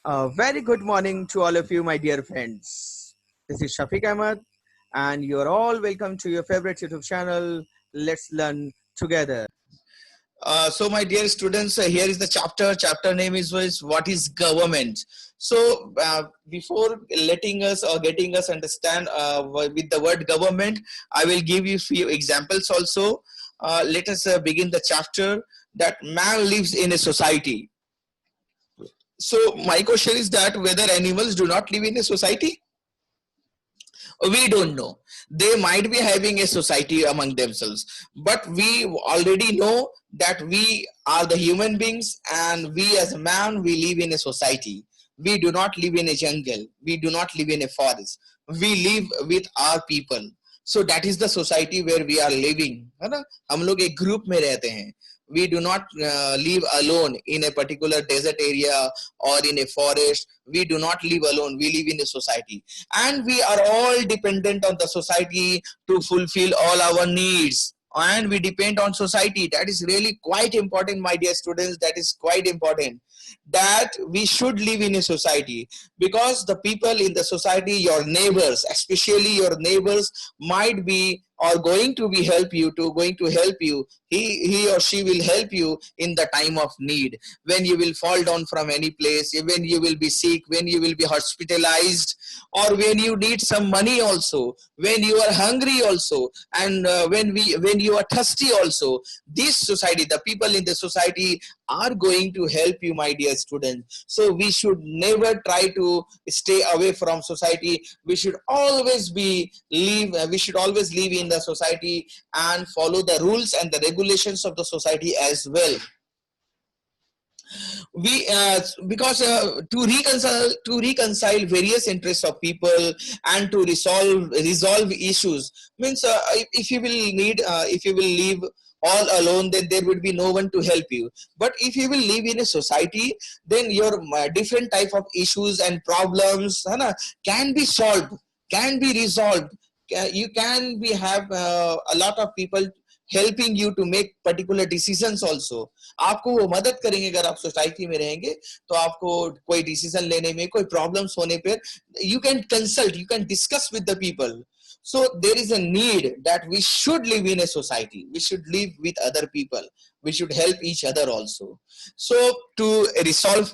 A very good morning to all of you, my dear friends. This is Shafiq Ahmed, and you're all welcome to your favorite YouTube channel. Let's learn together. So my dear students, here is the chapter. Chapter name is what is government. So before letting us or getting us understand with the word government, I will give you few examples also. Let us begin the chapter that man lives in a society. So my question is that whether animals do not live in a society? We don't know. They might be having a society among themselves, but we already know that we are the human beings, and we as a man, we live in a society. We do not live in a jungle, we do not live in a forest, we live with our people. So that is the society where we are living, है ना? हम लोग एक group में रहते हैं. We do not live alone in a particular desert area or in a forest. We do not live alone, we live in a society, and we are all dependent on the society to fulfill all our needs, and we depend on society. That is really quite important, my dear students. That is quite important, that we should live in a society, because the people in the society, your neighbors, especially your neighbors, might be or going to help you. He or she will help you in the time of need, when you will fall down from any place, when you will be sick, when you will be hospitalized, or when you need some money also, when you are hungry also, and when you are thirsty also. This society, the people in the society are going to help you, my dear students. So we should never try to stay away from society. We should always live in the society and follow the rules and the regulations of the society as well. We because to reconcile various interests of people, and to resolve issues, means if you will live all alone, then there would be no one to help you. But if you will live in a society, then your different type of issues and problems, है ना, can be solved, can be resolved. You can be have a lot of people helping you to make particular decisions also. आपको वो मदद करेंगे. अगर आप society में रहेंगे तो आपको कोई डिसीजन लेने में, कोई प्रॉब्लम्स होने पर, you can consult, you can discuss with the people. So there is a need that we should live in a society, we should live with other people, we should help each other also. So to resolve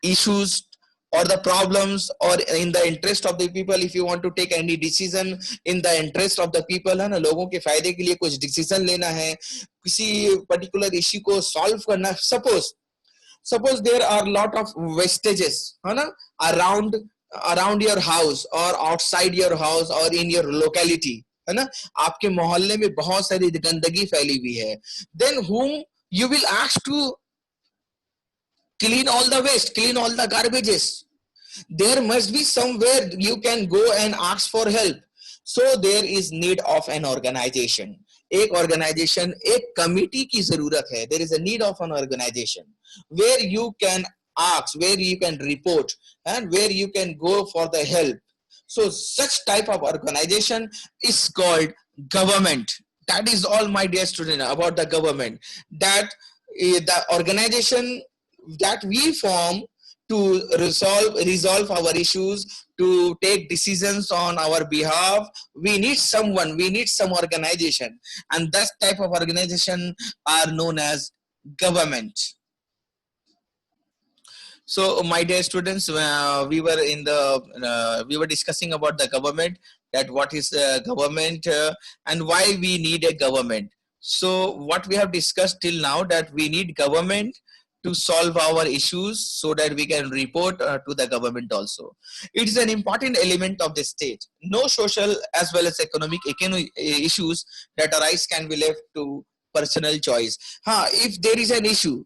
issues or the problems, or in the interest of the people, if you want to take any decision in the interest of the people, है ना, लोगों के फायदे के लिए कुछ decision लेना है, किसी पर्टिकुलर इश्यू को सॉल्व करना. Suppose there are lot of wastages, है ना, अराउंड योर हाउस और आउटसाइड योर हाउस और इन योर लोकेलिटी, है ना. आपके मोहल्ले में बहुत सारी गंदगी फैली हुई है. Then whom you will ask to clean all the waste, clean all the garbages. There must be somewhere you can go and ask for help. So there is need of an organization. एक organization, एक committee की जरूरत है. There is a need of an organization where you can ask, where you can report, and where you can go for the help. So such type of organization is called government. That is all, my dear student, about the government. That the organization that we form to resolve our issues, to take decisions on our behalf, we need someone, we need some organization, and that type of organization are known as government. So my dear students, we were discussing about the government, that what is government, and why we need a government. So what we have discussed till now, that we need government to solve our issues, so that we can report to the government also. It is an important element of the state. No social as well as economic issues that arise can be left to personal choice. हाँ, if there is an issue,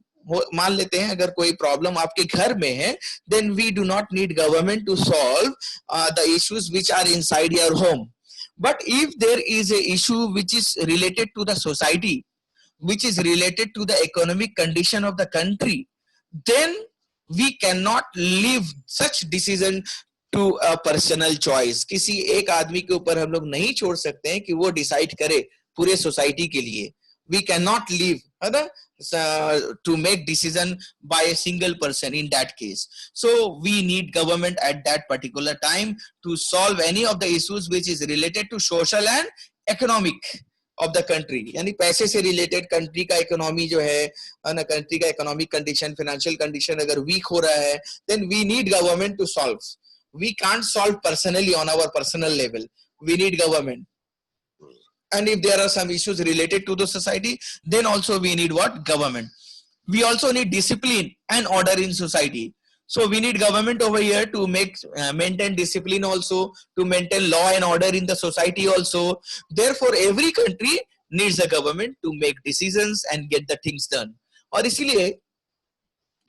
मान लेते हैं अगर कोई problem आपके घर में है, then we do not need government to solve the issues which are inside your home. But if there is a issue which is related to the society, which is related to the economic condition of the country, then we cannot leave such decision to a personal choice. किसी एक आदमी के ऊपर हम लोग नहीं छोड़ सकते हैं कि वो डिसाइड करे पूरे सोसाइटी के लिए. We cannot leave, है ना, to make decision by a single person in that case. So we need government at that particular time to solve any of the issues which is related to social and economic of the country. यानी पैसे से related country का economy जो है ना, country का economic condition, financial condition अगर weak हो रहा है, then we need government to solve. We can't solve personally on our personal level. We need government. And if there are some issues related to the society, then also we need what? Government. We also need discipline and order in society. So we need government over here to maintain discipline also, to maintain law and order in the society also. Therefore, every country needs a government to make decisions and get the things done. और इसीलिए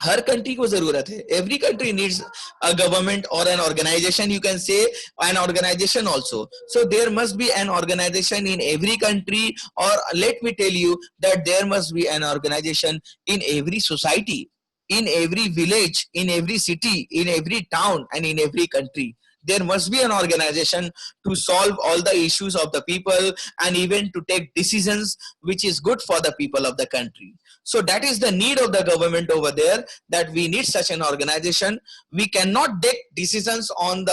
हर country को जरूरत है. Every country needs a government or an organization, you can say an organization also. So there must be an organization in every country, or let me tell you that there must be an organization in every society, in every village, in every city, in every town, and in every country. There must be an organization to solve all the issues of the people and even to take decisions which is good for the people of the country. So that is the need of the government over there, that we need such an organization. We cannot take decisions on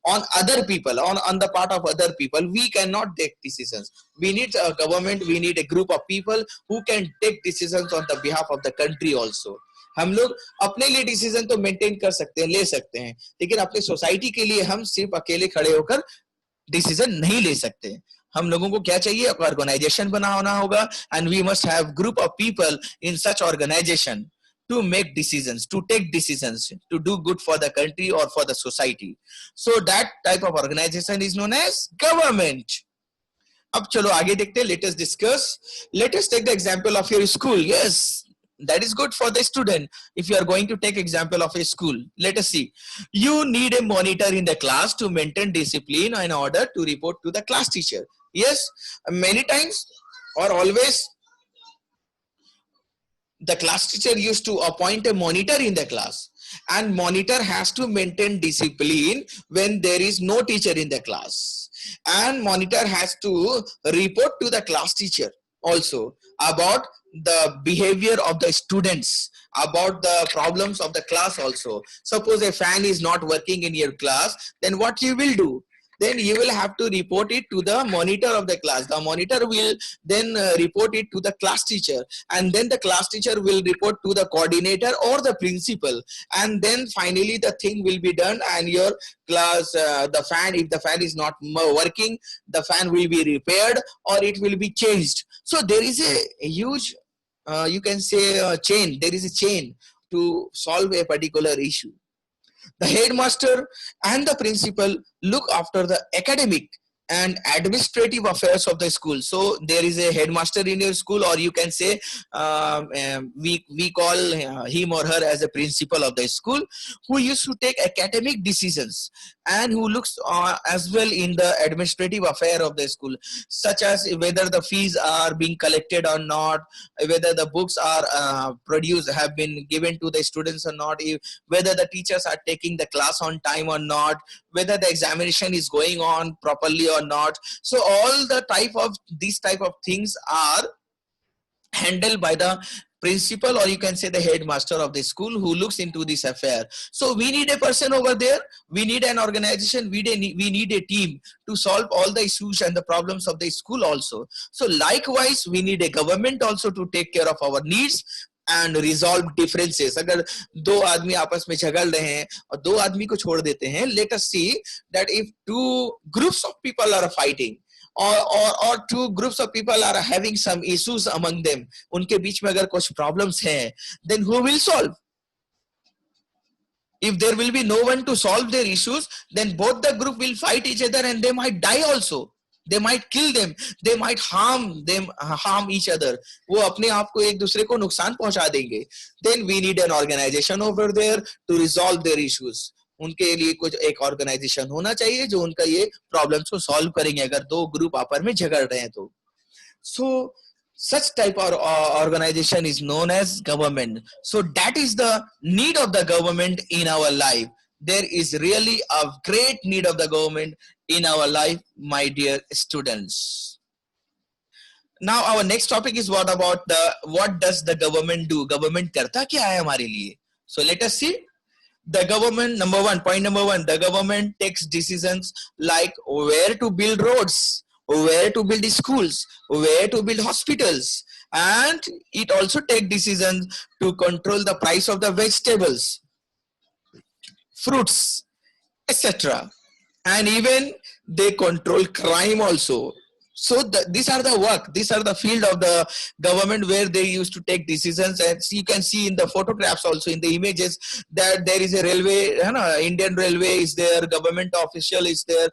other people, on the part of other people. We cannot take decisions. We need a government, we need a group of people who can take decisions on the behalf of the country also. हम लोग अपने लिए decision तो maintain कर सकते हैं, ले सकते हैं, लेकिन अपने सोसाइटी के लिए हम सिर्फ अकेले खड़े होकर डिसीजन नहीं ले सकते. हम लोगों को क्या चाहिए? ऑर्गेनाइजेशन बनाना होगा, and we must have group of people in such organisation to make decisions, to take decisions, to do good for the country or for the society. So that type of organization is known as government. अब चलो आगे देखते हैं. Let us discuss. Let us take the example of your school. Yes, that is good for the student. If you are going to take example of a school, let us see. You need a monitor in the class to maintain discipline and order to report to the class teacher. Yes, many times or always the class teacher used to appoint a monitor in the class, and monitor has to maintain discipline when there is no teacher in the class, and monitor has to report to the class teacher also about the behavior of the students, about the problems of the class also. Suppose a fan is not working in your class, then what you will do? Then you will have to report it to the monitor of the class. The monitor will then report it to the class teacher, and then the class teacher will report to the coordinator or the principal, and then finally the thing will be done, and your class, the fan, if the fan is not working, the fan will be repaired or it will be changed. So there is a huge, you can say a chain. There is a chain to solve a particular issue. The headmaster and the principal look after the academic and administrative affairs of the school. So there is a headmaster in your school, or you can say we call him or her as a principal of the school, who used to take academic decisions and who looks as well in the administrative affair of the school, such as whether the fees are being collected or not, whether the books are produced, have been given to the students or not, whether the teachers are taking the class on time or not, whether the examination is going on properly or not. So all the these type of things are handled by the principal, or you can say the headmaster of the school, who looks into this affair. So we need a person over there, we need an organization, we need a team to solve all the issues and the problems of the school also. So likewise we need a government also to take care of our needs and resolve differences. अगर दो आदमी आपस में झगड़ रहे हैं और दो आदमी को छोड़ देते हैं, let us see that if two groups of people are fighting, or two groups of people are having some issues among them, उनके बीच में अगर कुछ problems हैं, then who will solve? If there will be no one to solve their issues, then both the group will fight each other and they might die also. They might kill them, they might harm each other. वो अपने आप को एक दूसरे को नुकसान पहुंचा देंगे. Then we need an organization over there to resolve their issues. उनके लिए कुछ एक ऑर्गेनाइजेशन होना चाहिए जो उनका ये प्रॉब्लम्स को सॉल्व करेंगे अगर दो ग्रुप आपस में झगड़ रहे हैं तो. So such type of organization is known as government. So that is the need of the government in our life. There is really a great need of the government in our life, my dear students. Now our next topic is what does the government do? Government करता क्या है हमारे लिए? So let us see. The government, point number one, the government takes decisions like where to build roads, where to build schools, where to build hospitals, and it also takes decisions to control the price of the vegetables, fruits, etc. And even they control crime also. So these are the work, these are the field of the government where they used to take decisions. And you can see in the photographs also, in the images, that there is a railway, Indian railway is there, government official is there,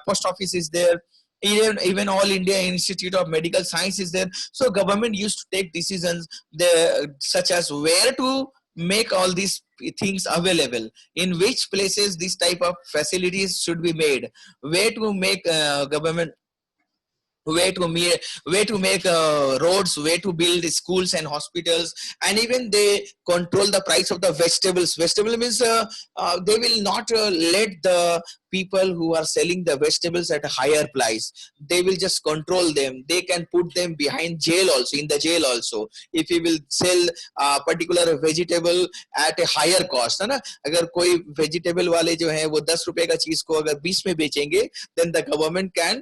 post office is there, even all India Institute of Medical Science is there. So government used to take decisions there, such as where to make all these things available, in which places this type of facilities should be made, where to make government, way to make roads, way to build schools and hospitals. And even they control the price of the vegetables. Vegetable means they will not let the people who are selling the vegetables at a higher price. They will just control them. They can put them behind jail also, in the jail also, if you will sell a particular vegetable at a higher cost, है ना. अगर कोई vegetable वाले जो हैं वो 10 रुपए का चीज को अगर 20 में बेचेंगे, then the government can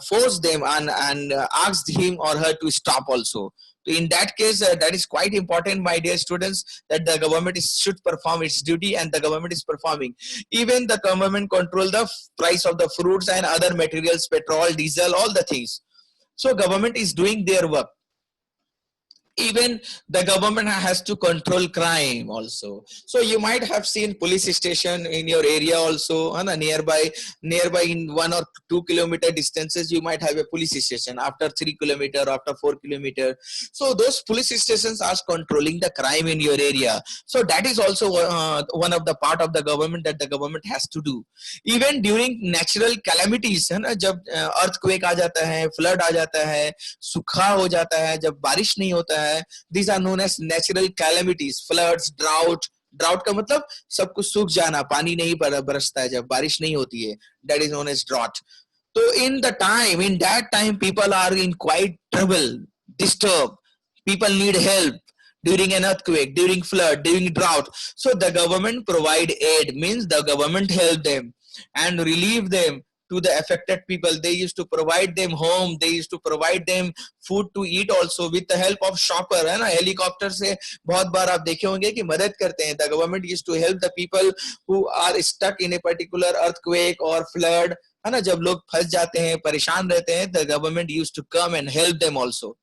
force them and ask him or her to stop also. In that case, that is quite important, my dear students, that the government should perform its duty, and the government is performing. Even the government control the price of the fruits and other materials, petrol, diesel, all the things. So government is doing their work. Even the government has to control crime also. So you might have seen police station in your area also, nearby in 1 or 2 kilometer distances, you might have a police station. After 3 kilometer, after 4 kilometer, so those police stations are controlling the crime in your area. So that is also one of the part of the government that the government has to do. Even during natural calamities, है ना, जब earthquake आ जाता है, flood आ जाता है, सूखा हो जाता है, जब बारिश नहीं होता है, these are known as natural calamities. Floods, drought का मतलब सब कुछ सूख जाना, पानी नहीं बरसता है, जब बारिश नहीं होती है, that is known as drought. So in that time people are in quite trouble, disturbed, people need help during an earthquake, during flood, during drought. So the government provide aid, means the government help them and relieve them to the affected people. They used to provide them home, they used to provide them food to eat also, with the help of chopper, है ना. Helicopter से बहुत बार आप देखे होंगे कि मदद करते हैं. The government used to help the people who are stuck in a particular earthquake or flood, है ना. जब लोग फंस जाते हैं, परेशान रहते हैं, the government used to come and help them also.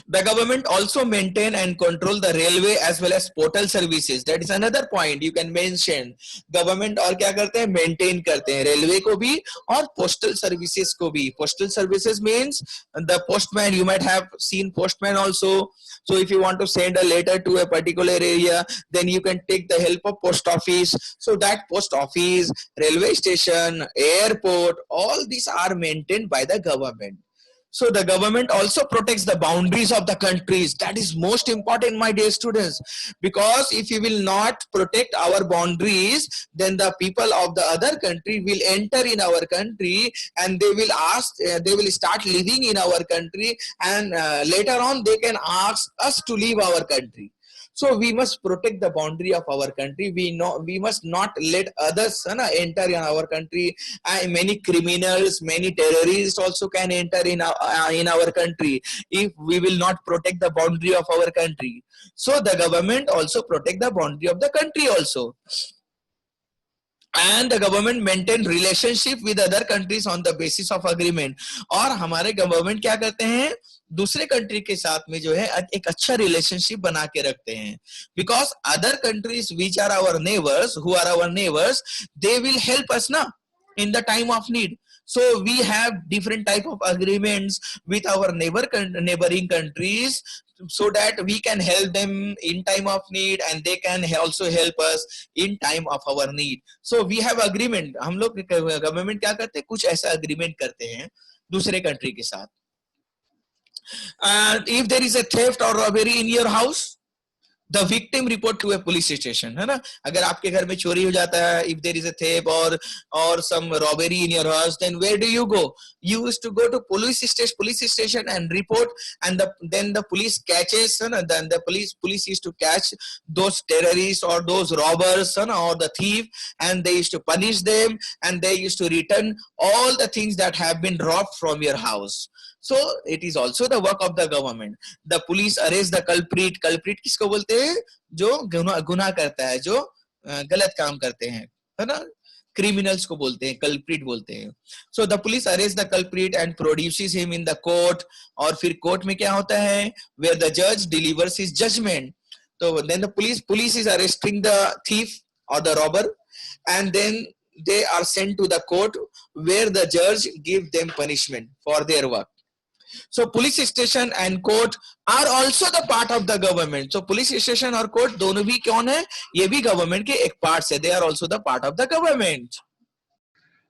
The government also maintain and control the railway as well as postal services. That is another point you can mention. Government और क्या करते हैं, maintain करते हैं railway को भी और postal services को भी. Postal services means the postman. You might have seen postman also. So if you want to send a letter to a particular area, then you can take the help of post office. So that post office, railway station, airport, all these are maintained by the government. So the government also protects the boundaries of the countries. That is most important, my dear students, because if you will not protect our boundaries, then the people of the other country will enter in our country and they will start living in our country, and later on they can ask us to leave our country. So we must protect the boundary of our country. We must not let others enter in our country. Many criminals, many terrorists also can enter in our country if we will not protect the boundary of our country. So the government also protect the boundary of the country also. And the government maintain relationship with other countries on the basis of agreement. और हमारे government क्या करते हैं, दूसरे country के साथ में जो है एक अच्छा रिलेशनशिप बना के रखते हैं. Because other countries which are our neighbors, who are our neighbors, they will help us na in the time of need. So we have different type of agreements with our neighboring countries, so that we can help them in time of need and they can also help us in time of our need. So we have agreement. हम लोग government क्या करते हैं, कुछ ऐसा agreement करते हैं दूसरे country के साथ. And if there is a theft or robbery in your house, the victim report to a police station, है ना. अगर आपके घर में चोरी हो जाता है, if there is a theft or some robbery in your house, then where do you go? You used to go to police station and report, and then the police catches, है ना. Then the police used to catch those terrorists or those robbers, है ना, or the thief, and they used to punish them, and they used to return all the things that have been robbed from your house. So it is also the work of the government. The police arrest the culprit. Culprit किसको बोलते हैं? जो गुनाह करता है, जो गलत काम करते हैं, है ना. क्रिमिनल्स को बोलते हैं, कल्प्रिट बोलते हैं. So the police arrest the culprit and produces him in the court. और फिर कोर्ट में क्या होता है? Where the judge delivers his judgment. So then the police is arresting the thief or the robber, and then they are sent to the court where the judge give them punishment for their work. So police station and court are also the part of the government. So police station और court दोनों भी कौन है? ये भी government के एक part है. They are also the part of the government.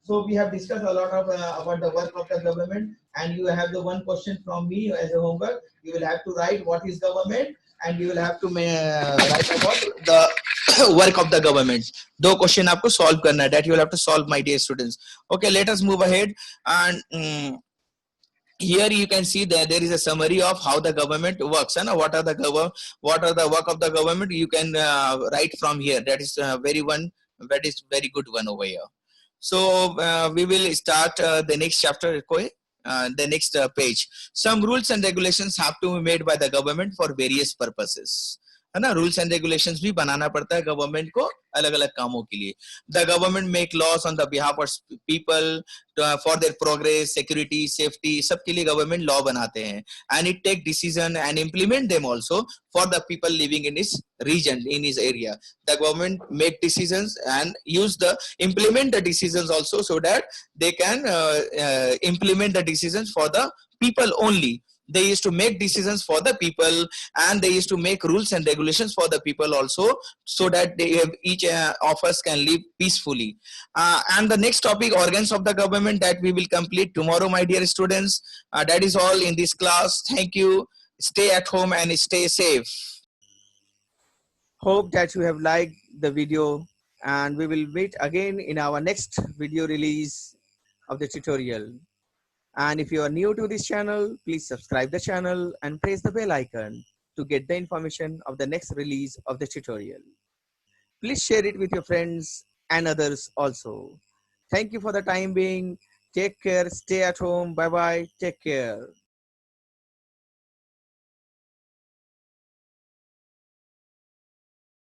So we have discussed a lot of about the work of the government, and you have the one question from me as a homework. You will have to write what is government, and you will have to write about the work of the government. दो question आपको solve करना है. That you will have to solve, my dear students. Okay, let us move ahead, and here you can see that there is a summary of how the government works, and what are the work of the government. You can write from here. That is very good one over here. So we will start the next chapter, the next page. Some rules and regulations have to be made by the government for various purposes, है ना. Rules and regulations भी बनाना पड़ता है government को अलग अलग कामों के लिए. The government make laws on the behalf of people for their progress, security, safety, सबके लिए गवर्नमेंट लॉ बनाते हैं. And it take decision and implement them also for the people living in this region, in his area. The government make decisions and implement the decisions also, so that they can implement the decisions for the people only. They used to make decisions for the people, and they used to make rules and regulations for the people also, so that each of us can live peacefully. And the next topic, organs of the government, that we will complete tomorrow, my dear students. That is all in this class. Thank you. Stay at home and stay safe. Hope that you have liked the video, and we will meet again in our next video release of the tutorial. And if you are new to this channel, please subscribe the channel and press the bell icon to get the information of the next release of the tutorial. Please share it with your friends and others also. Thank you for the time being. Take care. Stay at home. Bye bye. Take care.